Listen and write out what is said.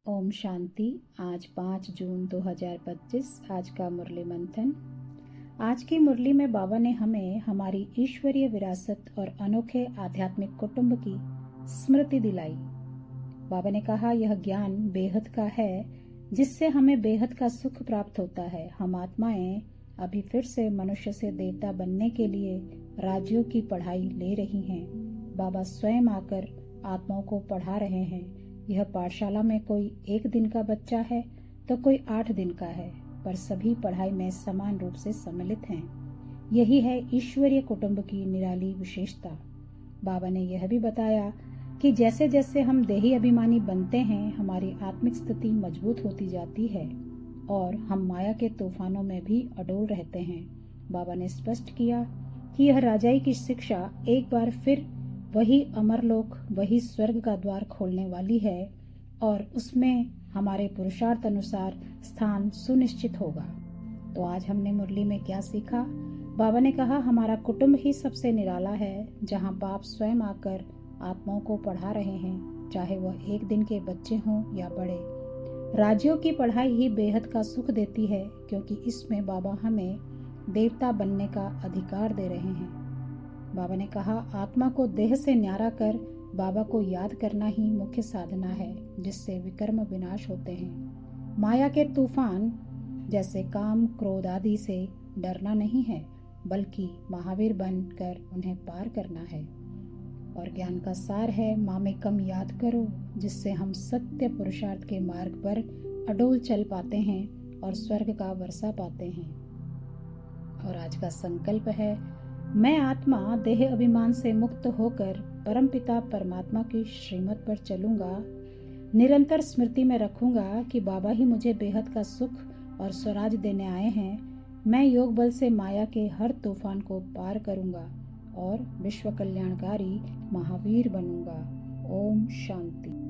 ओम शांति। आज 5 जून 2025 आज का मुरली मंथन। आज की मुरली में बाबा ने हमें हमारी ईश्वरीय विरासत और अनोखे आध्यात्मिक कुटुंब की स्मृति दिलाई। बाबा ने कहा, यह ज्ञान बेहद का है जिससे हमें बेहद का सुख प्राप्त होता है। हम आत्माएं अभी फिर से मनुष्य से देवता बनने के लिए राज्यों की पढ़ाई ले रही हैं। बाबा स्वयं आकर आत्माओं को पढ़ा रहे हैं। यह पाठशाला में कोई 1 दिन का बच्चा है तो कोई 8 दिन का है, पर सभी पढ़ाई में समान रूप से सम्मिलित हैं। यही है ईश्वरीय कुटुंब की निराली विशेषता। बाबा ने यह भी बताया कि जैसे जैसे हम देही अभिमानी बनते हैं, हमारी आत्मिक स्थिति मजबूत होती जाती है और हम माया के तूफानों में भी अडोल रहते हैं। बाबा ने स्पष्ट किया कि यह राजाई की शिक्षा एक बार फिर वही अमरलोक, वही स्वर्ग का द्वार खोलने वाली है और उसमें हमारे पुरुषार्थ अनुसार स्थान सुनिश्चित होगा। तो आज हमने मुरली में क्या सीखा? बाबा ने कहा, हमारा कुटुंब ही सबसे निराला है, जहाँ बाप स्वयं आकर आत्माओं को पढ़ा रहे हैं, चाहे वह 1 दिन के बच्चे हों या बड़े। राज्यों की पढ़ाई ही बेहद का सुख देती है, क्योंकि इसमें बाबा हमें देवता बनने का अधिकार दे रहे हैं। बाबा ने कहा, आत्मा को देह से न्यारा कर बाबा को याद करना ही मुख्य साधना है, जिससे विकर्म विनाश होते हैं। माया के तूफान जैसे काम, क्रोध आदि से डरना नहीं है, बल्कि महावीर बनकर उन्हें पार करना है। और ज्ञान का सार है, मामेकम याद करो, जिससे हम सत्य पुरुषार्थ के मार्ग पर अडोल चल पाते हैं और स्वर्ग का वर्षा पाते हैं। और आज का संकल्प है, मैं आत्मा देह अभिमान से मुक्त होकर परमपिता परमात्मा की श्रीमत पर चलूंगा। निरंतर स्मृति में रखूंगा कि बाबा ही मुझे बेहद का सुख और स्वराज देने आए हैं। मैं योग बल से माया के हर तूफान को पार करूंगा और विश्व कल्याणकारी महावीर बनूंगा। ओम शांति।